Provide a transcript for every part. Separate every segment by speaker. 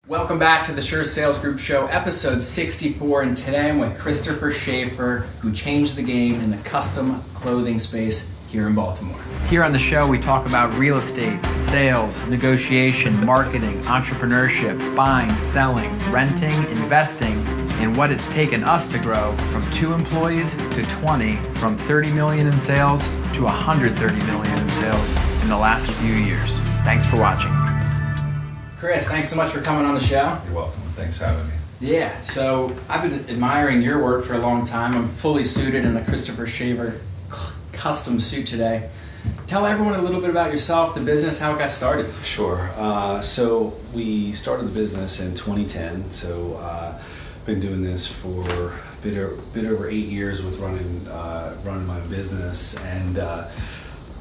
Speaker 1: Welcome back to the Sure Sales Group Show, episode 64, and today I'm with Christopher Schafer, who changed the game in the custom clothing space here in Baltimore. Here on the show, we talk about real estate, sales, negotiation, marketing, entrepreneurship, buying, selling, renting, investing, and what it's taken us to grow from 2 employees to 20, from 30 million in sales to 130 million in sales in the last few years. Thanks for watching. Chris, thanks so much for coming on the show.
Speaker 2: You're welcome. Thanks for having me.
Speaker 1: Yeah, so I've been admiring your work for a long time. I'm fully suited in a Christopher Schafer custom suit today. Tell everyone a little bit about yourself, the business, how it got started.
Speaker 2: Sure. So we started the business in 2010. So been doing this for a bit over 8 years with running my business, and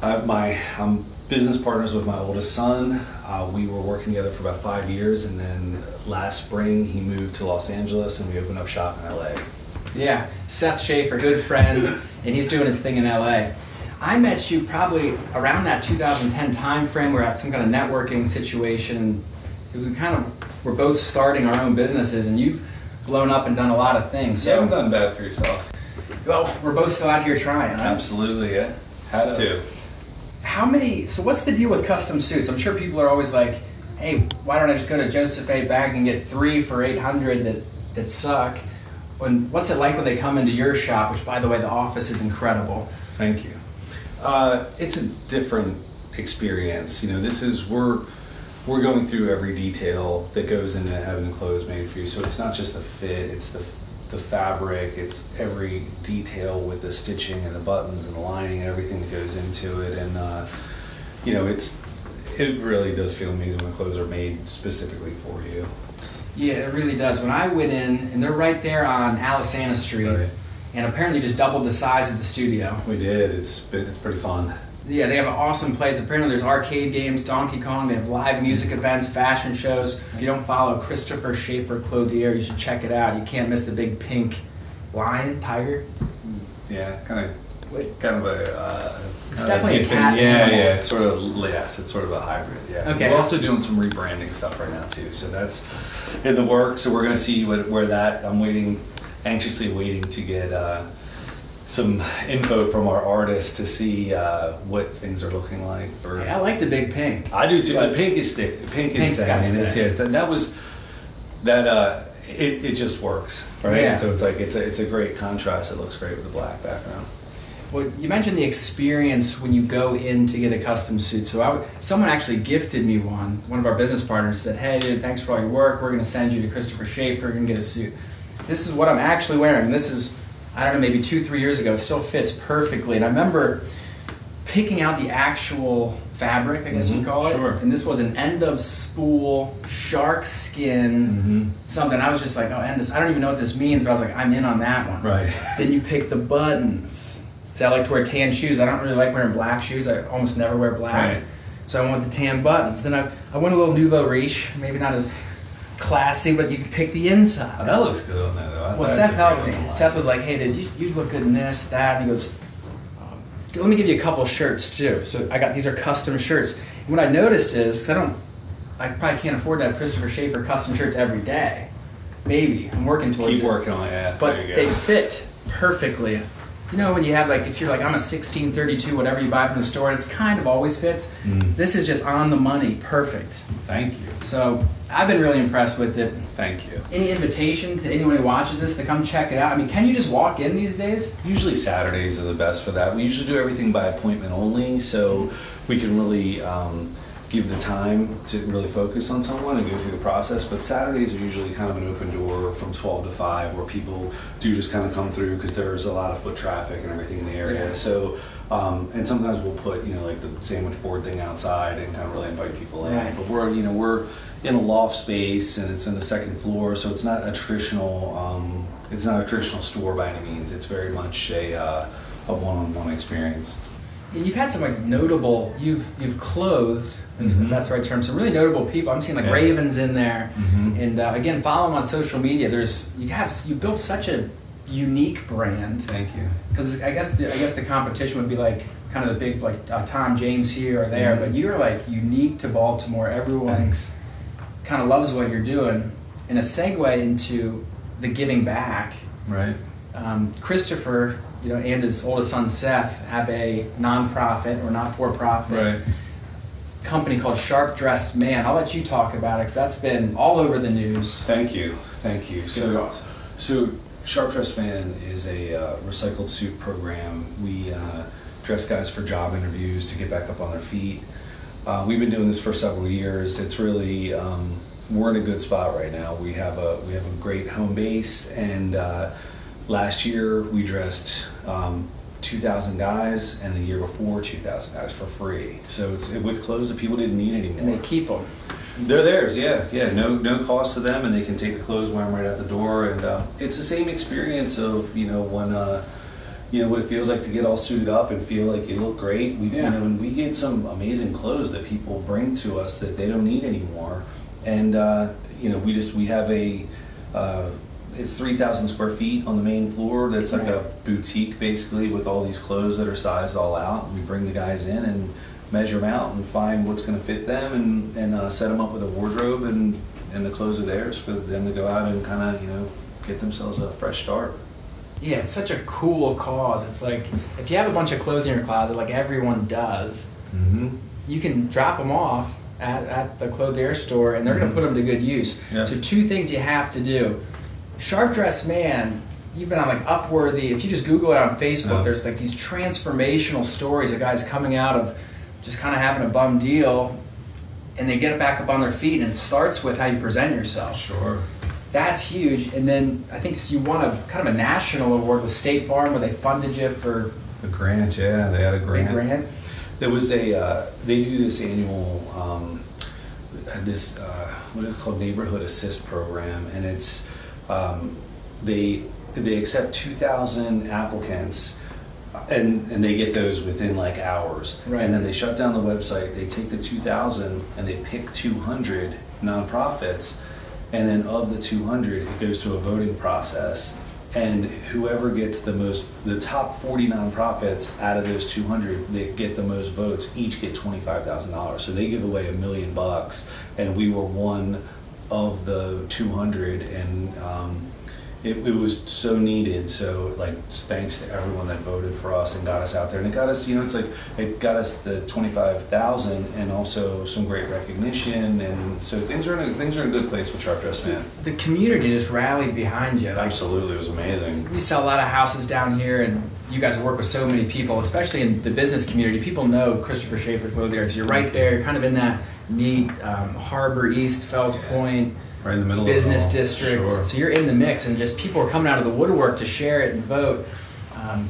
Speaker 2: I'm business partners with my oldest son. We were working together for about 5 years, and then last spring he moved to Los Angeles and we opened up shop in LA.
Speaker 1: Yeah, Seth Schafer, good friend, and he's doing his thing in LA. I met you probably around that 2010 time frame. We're at some kind of networking situation. We're both starting our own businesses, and you've blown up and done a lot of things.
Speaker 2: So, you haven't done bad for yourself.
Speaker 1: Well, we're both still out here trying, right?
Speaker 2: Absolutely, yeah. Have to.
Speaker 1: So what's the deal with custom suits? I'm sure people are always like, hey, why don't I just go to Joseph A. Bag and get 3 for $800 that suck? What's it like when they come into your shop, which, by the way, the office is incredible.
Speaker 2: Thank you. It's a different experience. You know, we're going through every detail that goes into having the clothes made for you. So it's not just the fit, it's the fabric, it's every detail with the stitching and the buttons and the lining and everything that goes into it. And you know, it really does feel amazing when clothes are made specifically for you.
Speaker 1: Yeah, it really does. When I went in, and they're right there on Alisana Street, right, and apparently just doubled the size of the studio.
Speaker 2: We did. It's pretty fun.
Speaker 1: Yeah, they have an awesome place. Apparently there's arcade games, Donkey Kong, they have live music events, fashion shows. If you don't follow Christopher Schafer Clothier, you should check it out. You can't miss the big pink lion, tiger.
Speaker 2: Yeah, kind of a...
Speaker 1: it's definitely a cat
Speaker 2: animal. Yeah, it's sort of a hybrid, yeah.
Speaker 1: Okay.
Speaker 2: We're also doing some rebranding stuff right now too, so that's in the works. So we're going to see I'm anxiously waiting to get some info from our artists to see what things are looking like.
Speaker 1: Yeah, I like the big pink.
Speaker 2: I do too. The pink is thick. Pink's it just works, right?
Speaker 1: Yeah.
Speaker 2: So it's a great contrast. It looks great with the black background.
Speaker 1: Well, you mentioned the experience when you go in to get a custom suit. So someone actually gifted me one. One of our business partners said, hey dude, thanks for all your work. We're going to send you to Christopher Schafer. You're going to get a suit. This is what I'm actually wearing. This is, I don't know, maybe 2-3 years ago. It still fits perfectly. And I remember picking out the actual fabric, I guess you'd call it.
Speaker 2: Sure.
Speaker 1: And this was an end of spool, shark skin, something. I was just like, oh, I don't even know what this means, but I was like, I'm in on that one.
Speaker 2: Right.
Speaker 1: Then you pick the buttons. See, I like to wear tan shoes. I don't really like wearing black shoes. I almost never wear black.
Speaker 2: Right.
Speaker 1: So I went with the tan buttons. Then I went a little nouveau riche, maybe not as classy, but you can pick the inside.
Speaker 2: Oh, that looks good on there, though.
Speaker 1: Well, Seth helped me. Seth was like, hey, dude, you look good in this, that. And he goes, let me give you a couple of shirts, too. So these are custom shirts. And what I noticed is, because I probably can't afford to have Christopher Schafer custom shirts every day. Maybe. I'm working towards it.
Speaker 2: Keep working on it, yeah.
Speaker 1: But they fit perfectly. You know, when you have, if you're like, I'm a 1632, whatever you buy from the store, it's kind of always fits. This is just on the money, perfect.
Speaker 2: Thank you.
Speaker 1: So I've been really impressed with it.
Speaker 2: Thank you.
Speaker 1: Any invitation to anyone who watches this to come check it out? I mean, can you just walk in these days?
Speaker 2: Usually Saturdays are the best for that. We usually do everything by appointment only, so we can really give the time to really focus on someone and go through the process. But Saturdays are usually kind of an open door from 12 to 5 where people do just kind of come through because there's a lot of foot traffic and everything in the area.
Speaker 1: Yeah.
Speaker 2: So, and sometimes we'll put, like the sandwich board thing outside and kind of really invite people in.
Speaker 1: Right.
Speaker 2: But we're in a loft space and it's in the second floor, so it's not a traditional store by any means. It's very much a one-on-one experience.
Speaker 1: And you've had some notable, you've clothed, if that's the right term, some really notable people. I'm seeing Ravens in there, and again, follow them on social media. You built such a unique brand.
Speaker 2: Thank you.
Speaker 1: Because I guess the competition would be like kind of the big Tom James here or there, but you're unique to Baltimore. Everyone kind of loves what you're doing. And a segue into the giving back.
Speaker 2: Right.
Speaker 1: Christopher, and his oldest son Seth have a nonprofit or not-for-profit company called Sharp Dressed Man. I'll let you talk about it because that's been all over the news.
Speaker 2: Thank you. So Sharp Dressed Man is a recycled suit program. We dress guys for job interviews to get back up on their feet. We've been doing this for several years. It's really we're in a good spot right now. We have a great home base, and last year we dressed 2,000 guys, and the year before 2,000 guys for free. So it's with clothes that people didn't need anymore.
Speaker 1: And they keep them.
Speaker 2: They're theirs, yeah. No cost to them, and they can take the clothes, wear them right out the door, and it's the same experience of when what it feels like to get all suited up and feel like you look great. And we get some amazing clothes that people bring to us that they don't need anymore, and we have it's 3,000 square feet on the main floor. That's like a boutique basically with all these clothes that are sized all out. We bring the guys in and measure them out and find what's going to fit them and set them up with a wardrobe, and the clothes are theirs for them to go out and kind of get themselves a fresh start.
Speaker 1: Yeah, it's such a cool cause. It's like if you have a bunch of clothes in your closet, like everyone does, you can drop them off at the Clothier store, and they're going to put them to good use.
Speaker 2: Yeah.
Speaker 1: So 2 things you have to do. Sharp Dressed Man, you've been on like Upworthy. If you just Google it on Facebook, there's like these transformational stories of guys coming out of just kind of having a bum deal, and they get it back up on their feet, and it starts with how you present yourself.
Speaker 2: Sure.
Speaker 1: That's huge. And then I think you won a kind of a national award with State Farm where they funded you for
Speaker 2: a grant. Yeah, they had a grant.
Speaker 1: Big grant.
Speaker 2: There was they do this annual what is it called, Neighborhood Assist program, and it's they accept 2,000 applicants. And they get those within like hours.
Speaker 1: Right.
Speaker 2: And then they shut down the website. They take the 2,000 and they pick 200 nonprofits. And then of the 200, it goes to a voting process. And whoever gets the top 40 nonprofits out of those 200, they get the most votes, each get $25,000. So they give away $1 million. And we were one of the 200, and it was so needed. So thanks to everyone that voted for us and got us out there, and it got us it got us the 25,000 and also some great recognition, and so things are in a good place with Sharp Dressed Man.
Speaker 1: The community just rallied behind you.
Speaker 2: Absolutely, it was amazing.
Speaker 1: We sell a lot of houses down here, and you guys work with so many people, especially in the business community. People know Christopher Schafer Clothier, so you're right there. You're kind of in that neat Harbor East, Fells Point.
Speaker 2: Right in the middle
Speaker 1: business
Speaker 2: of
Speaker 1: district.
Speaker 2: Sure.
Speaker 1: So you're in the mix, and just people are coming out of the woodwork to share it and vote.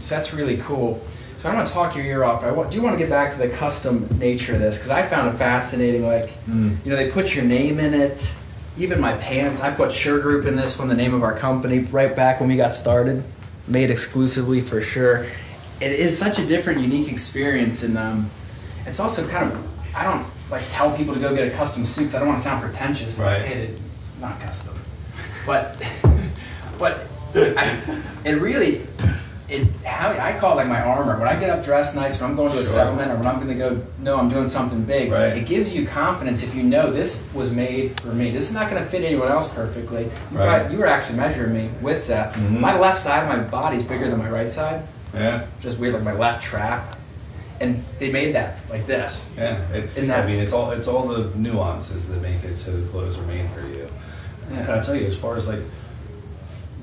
Speaker 1: So that's really cool. So I don't want to talk your ear off, but I do want to get back to the custom nature of this, because I found it fascinating. They put your name in it. Even my pants, I put Sure Group in this one, the name of our company, right back when we got started, made exclusively for Sure. It is such a different, unique experience, and it's also kind of, I don't tell people to go get a custom suit because I don't want to sound pretentious.
Speaker 2: Right.
Speaker 1: It's not custom, but how I call it my armor. When I get up dressed nice, when I'm going to a settlement, or when I'm going to go, no, I'm doing something big.
Speaker 2: Right.
Speaker 1: It gives you confidence if you know this was made for me. This is not going to fit anyone else perfectly. You were actually measuring me with Seth.
Speaker 2: Mm-hmm.
Speaker 1: My left side of my body is bigger than my right side.
Speaker 2: Yeah.
Speaker 1: Just weird, like my left trap. And they made that like this.
Speaker 2: Yeah, it's all the nuances that make it so the clothes are made for you. Yeah. And I'll tell you, as far as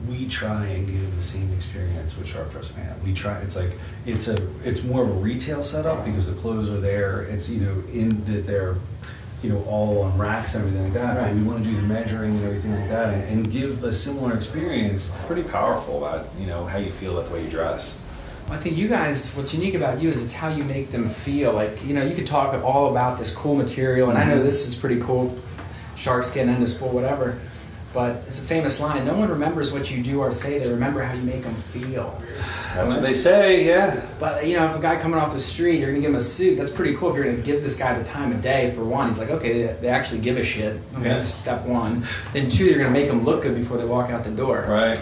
Speaker 2: we try and give the same experience with Sharp Dressed Man. We try. It's more of a retail setup because the clothes are there. It's in that they're all on racks and everything like that.
Speaker 1: Right.
Speaker 2: But we want to do the measuring and everything like that, and give a similar experience. Pretty powerful about how you feel about the way you dress.
Speaker 1: I think you guys, what's unique about you is it's how you make them feel. You could talk all about this cool material, and I know this is pretty cool, shark skin, endless wool, whatever. But it's a famous line, no one remembers what you do or say, they remember how you make them feel.
Speaker 2: That's what they say, yeah.
Speaker 1: But if a guy coming off the street, you're gonna give him a suit, that's pretty cool if you're gonna give this guy the time of day, for one. He's like, okay, they actually give a shit. Okay, that's step one. Then two, you're gonna make them look good before they walk out the door.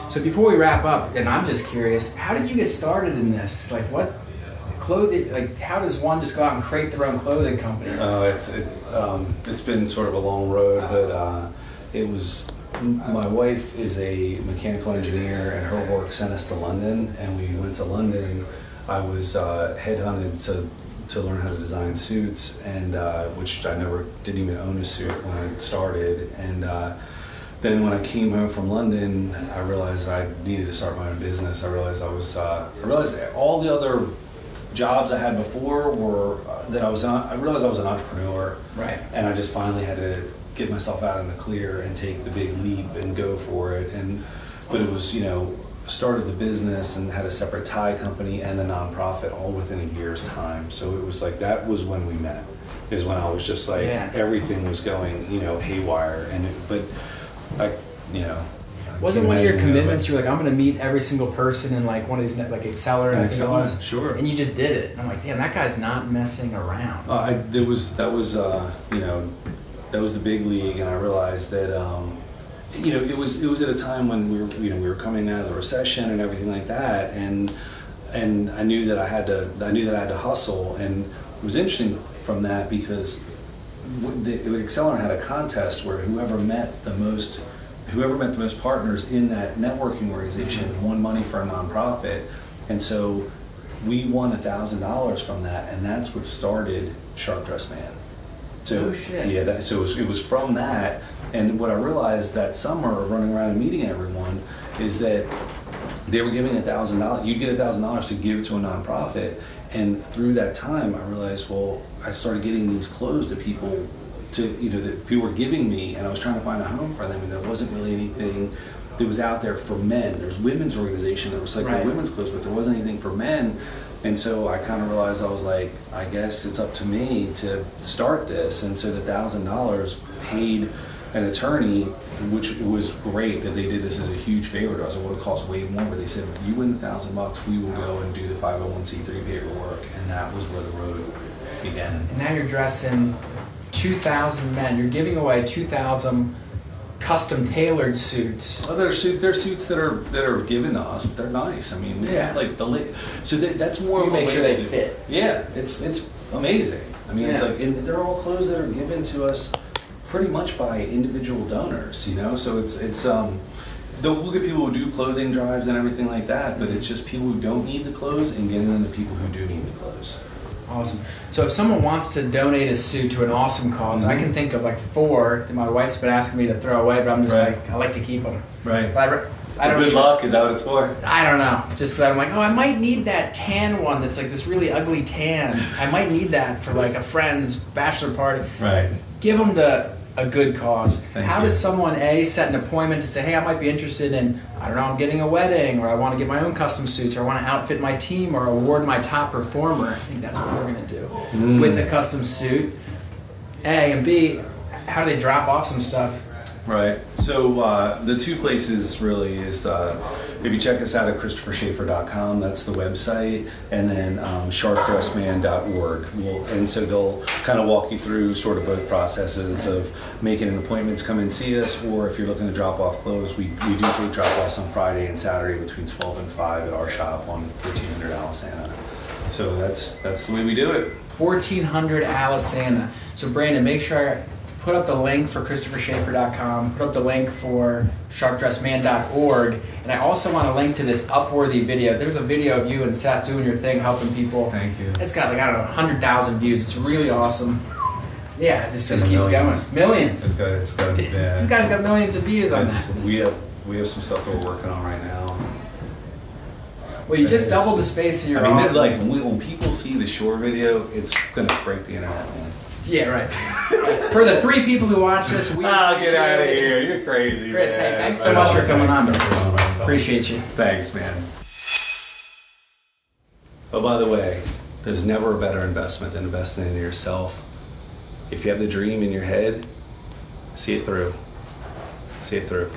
Speaker 1: So before we wrap up, and I'm just curious, how did you get started in this? clothing, like how does one just go out and create their own clothing company?
Speaker 2: It's been sort of a long road, but it was. My wife is a mechanical engineer, and her work sent us to London. And we went to London. I was headhunted to learn how to design suits, and which I didn't even own a suit when I started. And then when I came home from London, I realized I needed to start my own business. I realized all the other jobs I had before were I realized I was an entrepreneur,
Speaker 1: right?
Speaker 2: And I just finally had to get myself out in the clear and take the big leap and go for it. But it was, started the business and had a separate tie company and a nonprofit all within a year's time. So it was like, that was when we met, is when I was just like, everything was going, haywire.
Speaker 1: Wasn't one of your commitments, you're like, I'm going to meet every single person in like one of these, like Accelerate, I think it was.
Speaker 2: Sure.
Speaker 1: And you just did it. And I'm like, damn, that guy's not messing around.
Speaker 2: That was the big league, and I realized that it was at a time when we were coming out of the recession and everything like that, and I knew that I had to hustle. And it was interesting from that because Accelerant had a contest where whoever met the most partners in that networking organization won money for a nonprofit, and so we won $1,000 from that, and that's what started Sharp Dressed Man. So, it was from that, and what I realized that summer of running around and meeting everyone is that they were giving $1,000. You'd get $1,000 to give to a nonprofit, and through that time, I realized, I started getting these clothes that people were giving me, and I was trying to find a home for them, and there wasn't really anything that was out there for men. There's women's organization that was like women's clothes, but there wasn't anything for men. And so I kind of realized, I was like, I guess it's up to me to start this. And so the $1,000 paid an attorney, which was great that they did this as a huge favor to us. It would have cost way more, but they said, if you win $1,000, we will go and do the 501c3 paperwork. And that was where the road began.
Speaker 1: And now you're dressing 2,000 men. You're giving away 2,000 custom tailored suits.
Speaker 2: Well, there's suits that are given to us, but they're nice. I mean, that's more
Speaker 1: you
Speaker 2: of a
Speaker 1: make
Speaker 2: way
Speaker 1: sure they fit.
Speaker 2: Yeah, it's amazing. I mean, it's like, and they're all clothes that are given to us pretty much by individual donors. So it's we'll get people who do clothing drives and everything like that, but it's just people who don't need the clothes and getting them to people who do need the clothes.
Speaker 1: Awesome. So if someone wants to donate a suit to an awesome cause, I can think of like 4 that my wife's been asking me to throw away, but I'm just like, I like to keep them.
Speaker 2: Right.
Speaker 1: But I don't
Speaker 2: good luck, is that what it's for?
Speaker 1: I don't know. Just because I'm like, I might need that tan one that's like this really ugly tan. I might need that for like a friend's bachelor party.
Speaker 2: Right.
Speaker 1: Give them to a good cause.
Speaker 2: How
Speaker 1: does someone set an appointment to say, hey, I might be interested in, I'm getting a wedding, or I want to get my own custom suits, or I want to outfit my team, or award my top performer. I think that's what we're going to do with a custom suit. A, and B, how do they drop off some stuff?
Speaker 2: Right. So the two places really is if you check us out at ChristopherSchafer.com, that's the website, and then sharpdressedman.org. And so they'll kind of walk you through sort of both processes of making an appointment to come and see us, or if you're looking to drop off clothes, we do take drop-offs on Friday and Saturday between 12 and 5 at our shop on 1300 Alisana. So that's the way we do it.
Speaker 1: 1400 Alisana. So Brandon, make sure put up the link for ChristopherSchafer.com, put up the link for SharpDressedMan.org, and I also want to link to this Upworthy video. There's a video of you and Seth doing your thing, helping people.
Speaker 2: Thank you.
Speaker 1: It's got 100,000 views. It's really awesome. Yeah, it just keeps going. Millions.
Speaker 2: It's got
Speaker 1: This guy's got millions of views on that.
Speaker 2: We have some stuff that we're working on right now.
Speaker 1: Well, you just doubled the space of your office.
Speaker 2: Like when people see the Shore video, it's gonna break the internet, man.
Speaker 1: Yeah, right. For the 3 people who watch this, we
Speaker 2: get out of here. You're crazy,
Speaker 1: Chris,
Speaker 2: man.
Speaker 1: hey, thanks so much for coming on. Appreciate you.
Speaker 2: Thanks, man. Oh, by the way, there's never a better investment than investing in yourself. If you have the dream in your head, see it through. See it through.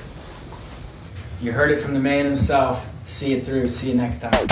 Speaker 1: You heard it from the man himself. See it through. See you next time.